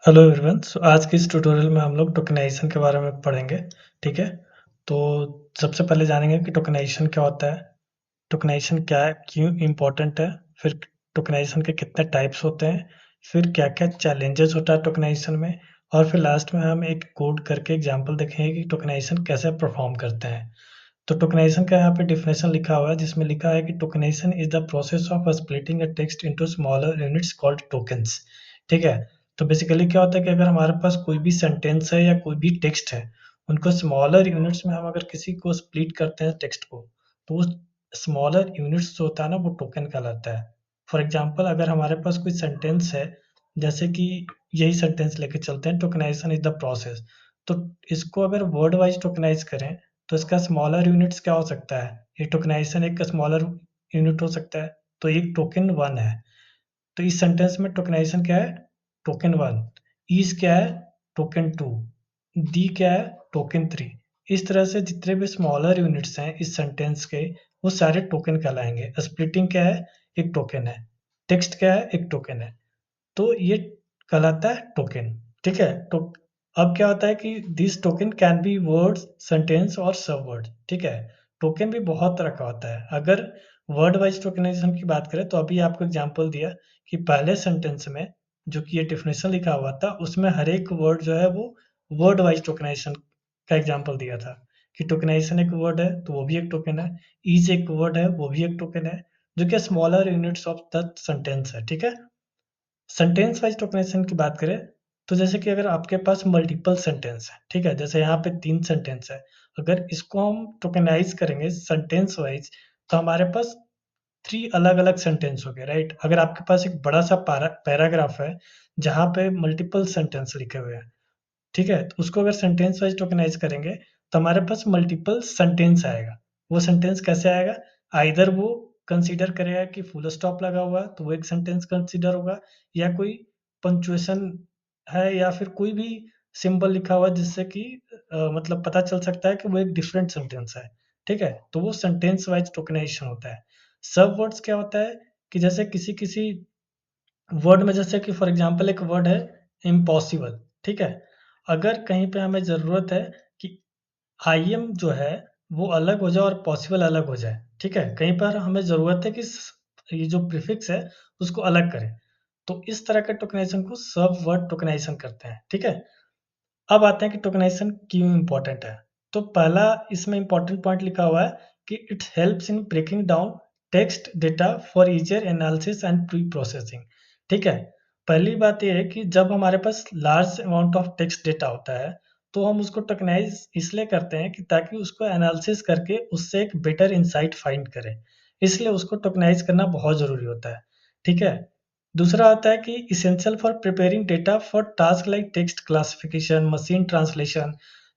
Hello everyone. आज के इस ट्यूटोरियल में हम लोग टोकनाइजेशन के बारे में पढ़ेंगे। ठीक है, तो सबसे पहले जानेंगे कि टोकनाइजेशन क्या होता है, टोकनाइजेशन क्या है, क्यों इम्पोर्टेंट है, फिर टोकनाइजेशन के कितने टाइप्स होते हैं, फिर क्या क्या चैलेंजेस होता है टोकनाइजेशन में, और फिर लास्ट में हम एक कोड करके एग्जांपल देखेंगे कि टोकनाइजेशन कैसे परफॉर्म करते हैं। तो टोकनाइजेशन का यहाँ पे डिफिनेशन लिखा हुआ है, जिसमें लिखा है कि tokenization is the process of splitting a text into smaller units called tokens. ठीक है, तो बेसिकली क्या होता है कि अगर हमारे पास कोई भी सेंटेंस है या कोई भी टेक्स्ट है, उनको स्मॉलर यूनिट्स में हम अगर किसी को स्प्लिट करते हैं टेक्स्ट को, तो उस स्मॉलर यूनिट्स जो होता है ना, वो टोकन कहलाता है। फॉर एग्जाम्पल, अगर हमारे पास कोई सेंटेंस है, जैसे कि यही सेंटेंस लेके चलते हैं, टोकनाइजेशन इज द प्रोसेस। तो इसको अगर वर्ड वाइज टोकनाइज करें, तो इसका स्मॉलर यूनिट्स क्या हो सकता है, ये टोकनाइजेशन एक स्मॉलर यूनिट हो सकता है। तो एक टोकन 1 है, तो इस सेंटेंस में टोकनाइजेशन क्या है, टोकन 1। ईज क्या है, टोकन 2। दी क्या है, टोकन 3। इस तरह से जितने भी स्मॉलर यूनिट्स हैं इस सेंटेंस के, वो सारे टोकन कहलाएंगे। स्प्लिटिंग क्या है, एक टोकन है। टेक्स्ट क्या है, एक टोकन है। तो ये कहलाता है टोकन। ठीक है, तो अब क्या होता है कि this token can be words, sentence और सब वर्ड। ठीक है, टोकन भी बहुत तरह का होता है। अगर वर्ड वाइज टोकनाइजेशन की बात करें, तो अभी आपको एग्जांपल दिया कि पहले सेंटेंस में जो कि ये डिफिनेशन लिखा हुआ था, उसमें हर एक वर्ड जो है वो वर्ड वाइज टोकनाइजेशन का एग्जांपल दिया था कि टोकनाइजेशन एक वर्ड है तो वो भी एक टोकन है, ईज एक वर्ड है वो भी एक टोकन है, जो कि smaller units of the sentence है। ठीक है, सेंटेंस वाइज टोकनाइजेशन की बात करें, तो जैसे कि अगर आपके पास मल्टीपल सेंटेंस है, ठीक है, जैसे यहाँ पे 3 सेंटेंस है, अगर इसको हम टोकनाइज करेंगे सेंटेंस वाइज, तो हमारे पास 3 अलग-अलग सेंटेंस हो गए, राइट? अगर आपके पास एक बड़ा-सा पैराग्राफ है, जहाँ पे मल्टीपल सेंटेंस लिखे हुए हैं, ठीक है? तो उसको अगर सेंटेंस वाइज टोकनाइज करेंगे, तो हमारे पास मल्टीपल सेंटेंस आएगा। वो सेंटेंस कैसे आएगा? आइदर वो कंसीडर करेगा कि फुल स्टॉप लगा हुआ है, तो वो एक सेंटेंस कंसीडर होगा, या कोई पंक्चुएशन है, या फिर कोई भी सिंबल लिखा हुआ है जिससे कि मतलब पता चल सकता है कि वो एक डिफरेंट सेंटेंस है। ठीक है? तो वो सेंटेंस वाइज टोकनाइजेशन होता है। सब वर्ड्स क्या होता है कि जैसे किसी-किसी वर्ड में, जैसे कि फॉर एग्जांपल एक वर्ड है इम्पॉसिबल, ठीक है? अगर कहीं पे हमें ज़रूरत है कि आईएम जो है वो अलग हो जाए और पॉसिबल अलग हो जाए, ठीक है? कहीं पर हमें ज़रूरत है कि ये जो प्रीफिक्स है उसको अलग करें। तो इस तरह के टोकनाइजेशन को सब वर्ड टोकनाइजेशन करते हैं। ठीक है? अब आते हैं कि टोकनाइजेशन क्यों इम्पोर्टेंट है। तो पहला इसमें इम्पोर्टेंट पॉइंट लिखा हुआ है कि it helps in breaking down text data for easier analysis and preprocessing. ठीक है, पहली बात ये है कि जब हमारे पास large amount of text data होता है, तो हम उसको टोकनाइज इसलिए करते हैं कि ताकि उसको एनालिसिस करके उससे एक बेटर इंसाइट फाइंड करें। इसलिए उसको टोकनाइज करना बहुत ज़रूरी होता है। ठीक है, दूसरा आता है कि essential for preparing data for task like text classification, machine translation.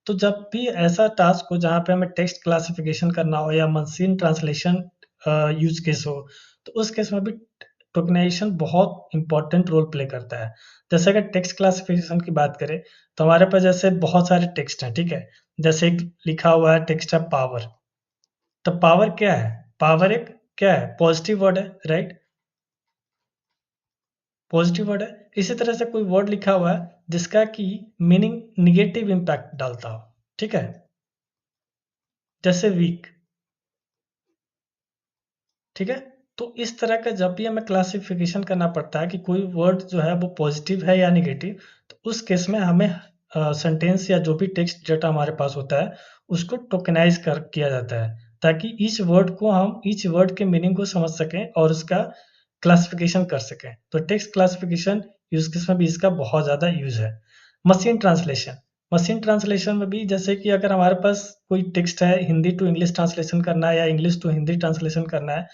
तो जब भी ऐसा टास्क हो जहाँ पे हमें टेक्स्ट क्लासिफिकेशन करना हो या मशीन ट्रांसलेशन यूज केस हो, तो उस केस में भी टोकनाइजेशन बहुत इंपॉर्टेंट रोल प्ले करता है। जैसे अगर टेक्स्ट क्लासिफिकेशन की बात करें, तो हमारे पास जैसे बहुत सारे टेक्स्ट हैं, ठीक है? जैसे एक लिखा हुआ है टेक्स्ट है पावर। तो पावर क्या है? पावर एक क्या है, पॉजिटिव वर्ड है, राइट? पॉजिटिव वर्ड है। इसी तरह से कोई वर्ड लिखा हुआ है जिसका कि मीनिंग निगेटिव इम्पैक्ट डालता हो, ठीक है? जैसे वीक, ठीक है? तो इस तरह का जब भी हमें क्लासिफिकेशन करना पड़ता है कि कोई वर्ड जो है वो पॉजिटिव है या नेगेटिव, तो उस केस में हमें सेंटेंस या जो भी टेक्स्ट डेटा हमारे पास होता है, उसको टोकनाइज कर किया जाता है, ताकि ईच वर्ड के मीनिंग को समझ सकें और उसका क्लासिफिकेशन कर सकें। तो टेक्स्ट क्लासिफिकेशन यूज़ केस में भी इसका बहुत ज़्यादा यूज़ है। मशीन ट्रांसलेशन, मशीन ट्रांसलेशन में भी जैसे कि अगर हमारे पास कोई टेक्स्ट है, हिंदी टू इंग्लिश ट्रांसलेशन करना है या इंग्लिश टू हिंदी ट्रांसलेशन करना है,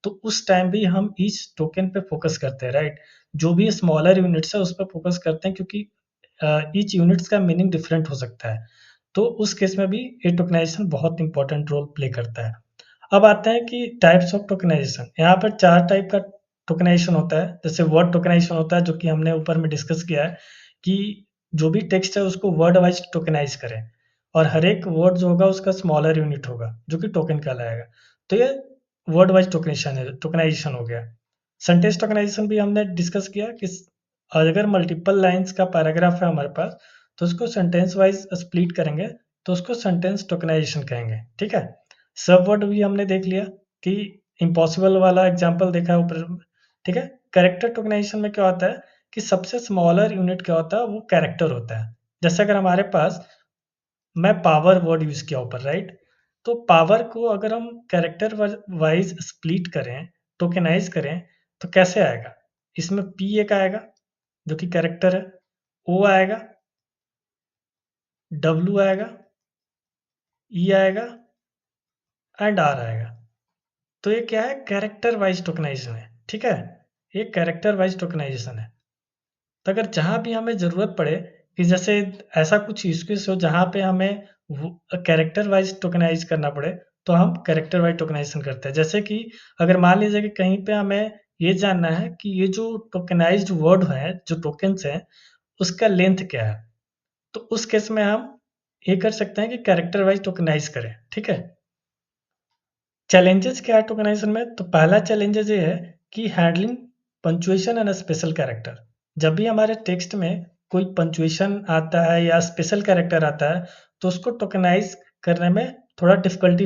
तो उस टाइम भी हम ईच टोकन पे फोकस करते हैं, राइट? जो भी स्मॉलर यूनिट्स है उस पे फोकस करते हैं, क्योंकि ईच यूनिट्स का मीनिंग डिफरेंट हो सकता है। तो उस केस में भी ये टोकनाइजेशन बहुत इंपॉर्टेंट रोल प्ले करता है। अब आते हैं कि टाइप्स ऑफ टोकनाइजेशन। यहाँ पर 4 टाइप का टोकनाइजेशन होता है। जैसे वर्ड टोकनाइजेशन होता है, जो कि हमने ऊपर में डिस्कस किया है कि जो भी टेक्स्ट है उसको वर्ड वाइज टोकनाइज करें, और हर एक वर्ड जो होगा उसका स्मॉलर यूनिट होगा जो कि टोकन कहलाएगा। तो ये वर्ड वाइज टोकनेशन है, टोकनाइजेशन हो गया। सेंटेंस टोकनाइजेशन भी हमने डिस्कस किया कि अगर मल्टीपल लाइन्स का पैराग्राफ है हमारे पास, तो उसको सेंटेंस वाइज स्प्लिट करेंगे, तो उसको सेंटेंस टोकनाइजेशन कहेंगे, ठीक है। सब वर्ड भी हमने देख लिया कि इम्पॉसिबल वाला एग्जाम्पल देखा है ऊपर, ठीक है। कैरेक्टर टोकनाइजेशन में क्या होता है कि सबसे स्मॉलर यूनिट क्या होता है, वो कैरेक्टर होता है। जैसे अगर हमारे पास, मैं पावर वर्ड यूज किया ऊपर, राइट, तो पावर को अगर हम कैरेक्टर वाइज स्प्लिट करें, टोकेनाइज करें, तो कैसे आएगा? इसमें पी एक आएगा जो कि कैरेक्टर है, ओ आएगा, डब्ल्यू आएगा, ई आएगा एंड आर आएगा। तो ये क्या है? कैरेक्टर वाइज टोकनाइजेशन है, ठीक है। ये कैरेक्टर वाइज टोकनाइजेशन है। तो अगर जहाँ भी हमें ज़रूरत पड़े कि जैसे ऐसा कुछ यूज केस हो जहाँ पे हमें कैरेक्टर वाइज टोकनाइज करना पड़े, तो हम कैरेक्टर वाइज टोकनाइजेशन करते हैं। जैसे कि अगर मान लीजिए कि कहीं पे हमें ये जानना है कि ये जो टोकनाइज्ड वर्ड है, जो टोकन्स हैं, उसका लेंथ क्या है, तो उस केस में हम ये कर सकते हैं कि कैरेक्टर वाइज टोकनाइज करें, ठीक है। चैलेंजेस क्या है टोकनाइजेशन में? तो पहला चैलेंजेस ये है कि handling punctuation and special character. जब भी हमारे टेक्स्ट में कोई पंचुएशन आता है या स्पेशल कैरेक्टर आता है, तो उसको टोकनाइज करने में थोड़ा डिफिकल्टी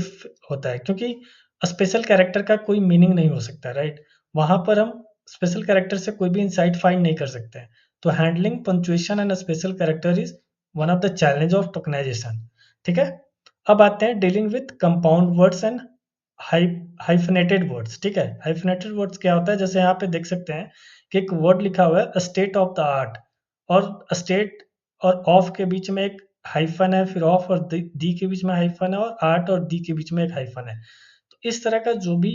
होता है, क्योंकि स्पेशल कैरेक्टर का कोई मीनिंग नहीं हो सकता, राइट। वहां पर हम स्पेशल कैरेक्टर से कोई भी इंसाइट फाइंड नहीं कर सकते हैं। तो handling punctuation and special character is one of the challenge of tokenization, ठीक है। अब आते हैं dealing with compound words and hyphenated words, ठीक है। हाइफनेटेड वर्ड्स क्या होता है? जैसे यहाँ पे देख सकते हैं कि एक वर्ड लिखा हुआ है स्टेट ऑफ द आर्ट, और स्टेट और ऑफ के बीच में एक हाइफन है, फिर ऑफ और दी के बीच में हाइफन है, और आर्ट और दी के बीच में एक हाइफन है। तो इस तरह का जो भी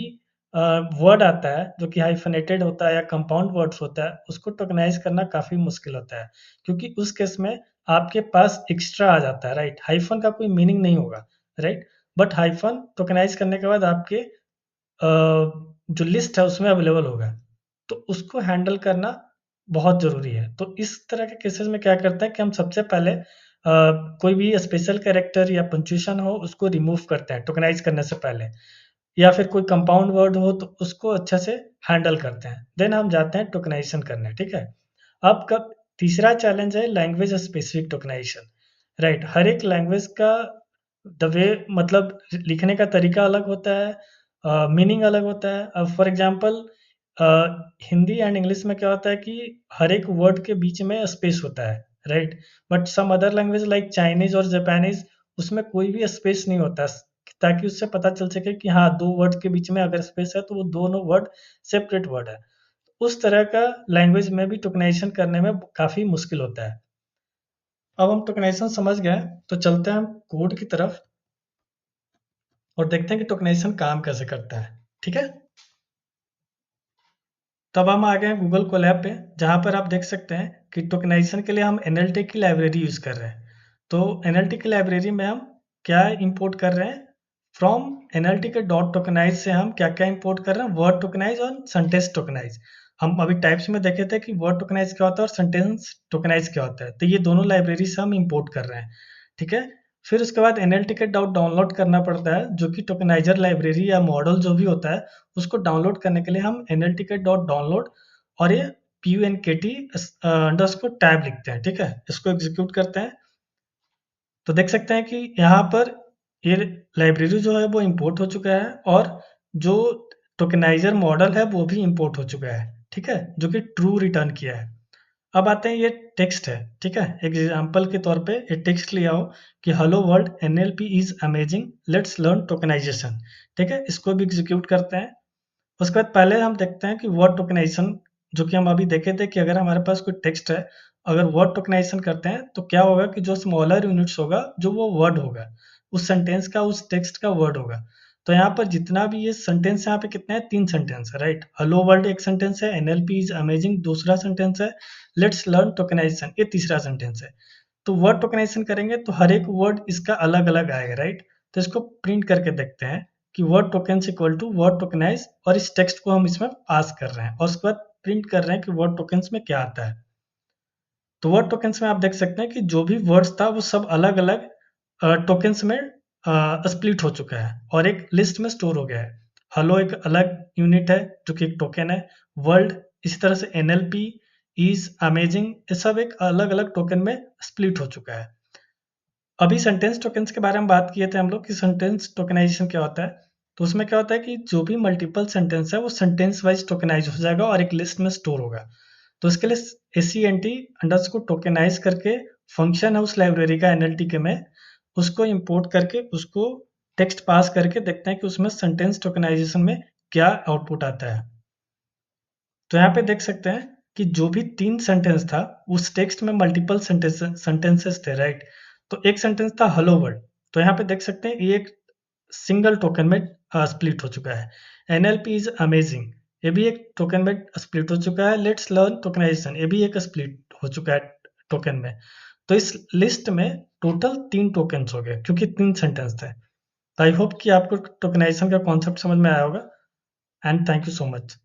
वर्ड आता है जो कि हाइफनेटेड होता है या कंपाउंड वर्ड्स होता है, उसको टोकनाइज करना काफी मुश्किल होता है, क्योंकि उस केस में आपके पास एक्स्ट्रा आ जाता है, राइट। हाइफन का कोई मीनिंग नहीं होगा, राइट। बट हाइफन टोकनाइज करने के बाद आपके जो लिस्ट है उसमें अवेलेबल होगा, तो उसको हैंडल करना बहुत ज़रूरी है। तो इस तरह के केसेस में क्या करते हैं कि हम सबसे पहले कोई भी स्पेशल कैरेक्टर या पंक्चुएशन हो उसको रिमूव करते हैं टोकनाइज करने से पहले, या फिर कोई कंपाउंड वर्ड हो तो उसको अच्छे से हैंडल करते हैं, देन हम जाते हैं टोकनाइजेशन करने, ठीक है। अब कब तीसरा चैलेंज है लैंग्वेज स्पेसिफिक टोकनाइजेशन, राइट। हर एक लैंग्वेज का द वे, मतलब लिखने का तरीका अलग होता है, मीनिंग अलग होता है। अब for example Hindi and English में क्या होता है कि हर एक वर्ड के बीच में स्पेस होता है, right. But some other language like Chinese और जापानीज, उसमें कोई भी स्पेस नहीं होता, ताकि उससे पता चल सके कि हाँ, दो वर्ड के बीच में अगर स्पेस है तो वो दोनों वर्ड सेपरेट वर्ड है। उस तरह का लैंग्वेज में भी टोकनाइजेशन करने में काफ़ी मुश्किल होता है। अब हम टोकनाइजेशन समझ गए, तो चलते हैं हम कोड की तरफ और देखते हैं कि टोकनाइजेशन काम कैसे करता है, ठीक है। तब हम आ गए हैं गूगल कोलैब पे, जहाँ पर आप देख सकते हैं कि टोकनाइजेशन के लिए हम एनएलटी की लाइब्रेरी यूज़ कर रहे हैं। तो एनएलटी की लाइब्रेरी में हम क्या इंपोर्ट कर रहे हैं? फ्रॉम एनएलटी के डॉट टोकनाइज से हम क्या क्या इंपोर्ट कर रहे हैं? वर्ड टोकनाइज और सेंटेंस टोकनाइज। हम अभी टाइप्स में देखे थे कि वर्ड टोकनाइज क्या होता है और सेंटेंस टोकनाइज क्या होता है, तो ये दोनों लाइब्रेरी से हम इंपोर्ट कर रहे हैं, ठीक है। फिर उसके बाद एनएलटी के डॉट डाउनलोड करना पड़ता है, जो कि टोकनाइजर लाइब्रेरी या मॉडल जो भी होता है, उसको डाउनलोड करने के लिए हम nltk डॉट डाउनलोड और ये punkt अंडरस्कोर टैब लिखते हैं, ठीक है। इसको एग्जीक्यूट करते हैं, तो देख सकते हैं कि यहाँ पर ये लाइब्रेरी जो है वो इंपोर्ट हो चुका है, और जो टोकनाइजर मॉडल है वो भी इंपोर्ट हो चुका है, ठीक है, जो कि ट्रू रिटर्न किया है। अब आते हैं, ये टेक्स्ट है, ठीक है। एग्जाम्पल के तौर पे ये टेक्स्ट लिया हो कि hello world NLP is amazing, let's learn tokenization, ठीक है। इसको भी एग्जीक्यूट करते हैं। उसके बाद पहले हम देखते हैं कि वर्ड टोकनाइजेशन, जो कि हम अभी देखे थे कि अगर हमारे पास कोई टेक्स्ट है, अगर वर्ड टोकनाइजेशन करते हैं तो क्या होगा कि जो स्मॉलर यूनिट्स होगा, जो वो वर्ड होगा, उस सेंटेंस का, उस टेक्स्ट का वर्ड होगा। तो यहाँ पर जितना भी ये सेंटेंस, यहाँ पे कितने हैं? 3 सेंटेंस है, राइट। हेलो वर्ल्ड एक सेंटेंस है, एनएलपी इज अमेजिंग दूसरा सेंटेंस है, लेट्स लर्न टोकनाइजेशन ये तीसरा सेंटेंस है। तो वर्ड टोकनाइजेशन करेंगे तो हर एक वर्ड इसका अलग अलग आएगा, राइट। तो इसको प्रिंट करके देखते हैं कि word token equal to word tokenize, और इस टेक्स्ट को हम इसमें पास कर रहे हैं, और उसके बाद प्रिंट कर रहे हैं कि वर्ड टोकन्स में क्या आता है। तो वर्ड टोकन्स में आप देख सकते हैं कि जो भी वर्ड्स था वो सब अलग अलग टोकन्स में स्प्लिट हो चुका है और एक लिस्ट में स्टोर हो गया है। हेलो एक अलग यूनिट है जो कि एक टोकन है। वर्ल्ड इसी तरह से एनएलपी, इज, अमेजिंग, ये सब एक अलग अलग टोकन में स्प्लिट हो चुका है। अभी सेंटेंस टोकन्स के बारे में बात किए थे हम लोग कि सेंटेंस टोकनाइजेशन क्या होता है। तो उसमें क्या होता है कि जो भी मल्टीपल सेंटेंस है वो सेंटेंस वाइज टोकनाइज हो जाएगा और एक लिस्ट में स्टोर होगा। तो इसके लिए ACNT अंडरस्कोर टोकनाइज करके फंक्शन है उस लाइब्रेरी का NLTK में, उसको इंपोर्ट करके उसको टेक्स्ट पास करके देखते हैं कि उसमें सेंटेंस टोकनाइजेशन में क्या आउटपुट आता है। तो यहाँ पे देख सकते हैं कि जो भी 3 सेंटेंस था उस टेक्स्ट में मल्टीपल सेंटेंसेस थे, राइट। तो एक सेंटेंस था हेलो वर्ल्ड, तो यहाँ पे देख सकते हैं ये एक सिंगल टोकन में स्प्लिट हो चुका है। NLP इज अमेजिंग, ये भी एक टोकन में स्प्लिट हो चुका है। लेट्स लर्न टोकनाइजेशन, ये भी एक स्प्लिट हो चुका है टोकन में। तो इस लिस्ट में टोटल 3 टोकन्स हो गए क्योंकि 3 सेंटेंस थे। तो आई होप कि आपको टोकनाइजेशन का कॉन्सेप्ट समझ में आया होगा, and thank you so much.